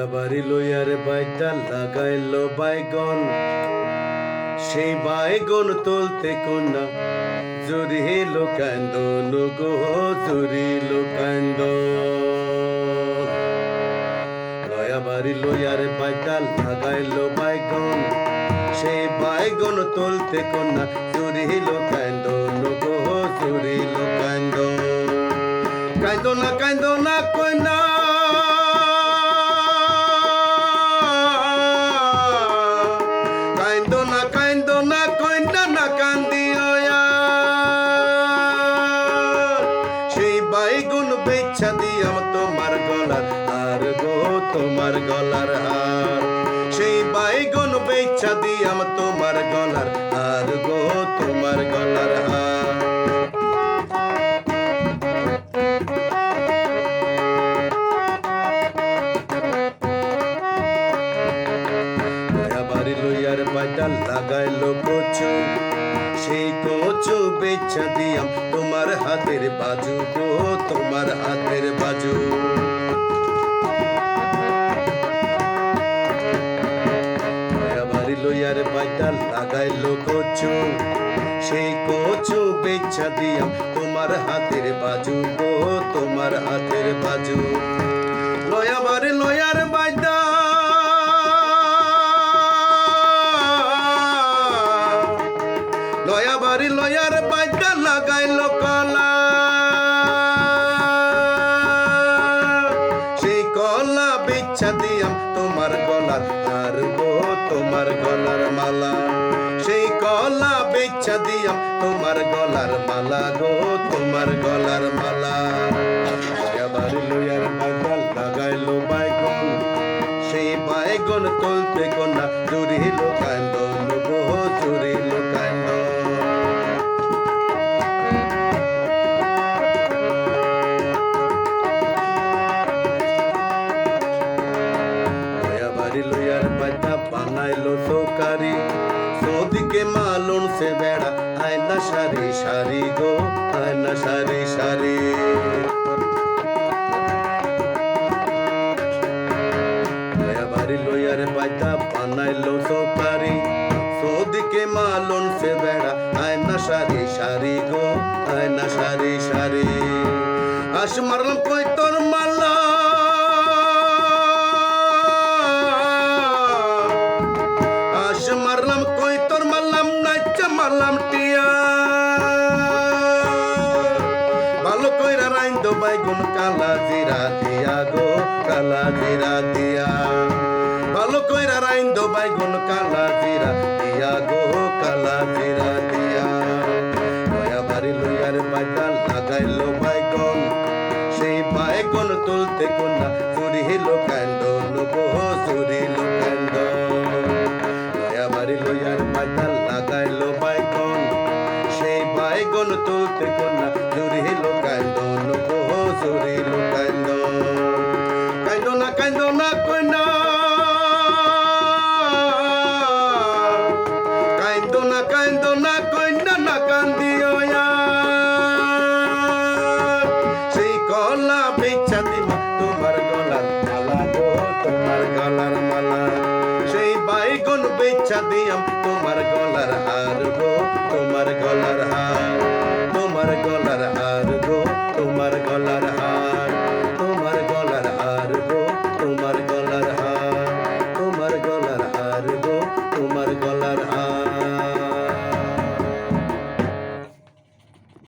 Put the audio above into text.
নয়া বাড়ি লইয়ার বাইটা লাগাইল বাইগন, সেই বাইগন তুলতে কন্যা জুড়িল কান্দন গো, জুড়িল কান্দন। নয়া বাড়ি লইয়ার বাইটা লাগাইল বাইগন, সেই বাইগন তুলতে কন্যা জুড়িল কান্দন গো, জুড়িল কান্দন। কান্দনা কান্দনা কন্যা বাইগুন বেচ্ছা দিয়াম তোমার গলার হার গো, তোমার গলার হার। সেই বাইগুন বেচ্ছা দিয়াম তোমার গলার হার গো, তোমার গলার হার। নয়া বাড়ি লইয়ার বাইটা লাগাইল কচু, সেই কচু বেচ্ছা দিয়াম তোমার হাতের বাজু গো, তোমার হাতের বাজু। নয়া বাড়ি লইয়ার বাইটা লাগাইল কচু, সেই কচু বেচ্ছা দিয়াম তোমার হাতের বাজু গো, তোমার হাতের বাজু। নয়া বাড়ি লইয়ার বাইটা নয়া বাড়ি লয়ার বাইটা লাগাইল কলা, সেই কলা বিচ্ছা দিয়াম তোমার গলার হার গো, তোমার গলার মালা। সেই কলা বিচ্ছা দিয়াম তোমার গলার মালা গো, তোমার গলার মালা। নয়া বাড়ি লয়ার বাইটা লাগাইল বাইগন, সেই বাইগন তুলতে কন্যা জুড়িল কান্দন গো, জুড়িল কান্দন। লইয়ার বাইটা বানাইলো সৌকারি, সৌদিকে মালুন সে বেড়া আয়না সারি সারি গো, আয়না সারি সারি। নয়া বাড়ি লইয়ার বাইটা বানাইলো সৌকারি, সৌদিকে মালুন সে বেড়া আয়না সারি সারি গো, আয়না সারি সারি। আস মারলাম কই তোর মালা, মারলাম কই তোর মারলাম নাইচা মারলাম টিয়া। ভালো কইরা রাইন্দো বাইগুন কালা জিরা দিয়া গো, কালা জিরা দিয়া। ভালো কইরা রাইন্দো বাইগুন কালা জিরা দিয়া গো, কালা জিরা দিয়া। নয়া বাড়ি লইয়ার বাইটা লাগাইল বাইগন, সেই বাইগন তুলতে কন্যা জুড়িল কান্দন গো, জুড়িল কান্দন। নয়া বাড়ি লইয়ার বাইটা লাগাইল বাইগন, সেই বাইগন তুলতে কন্যা জুড়িল কান্দন গো, জুড়িল কান্দন। কান্দনা কান্দনা কন্যা, কান্দনা কান্দনা কন্যা না কান্দিও আর। সেই কলা বেচ্ছা দিমা তোমার গলার মালা গো, তোমার গলার মালা। সেই বাইগন বেচ্ছা দিয়াম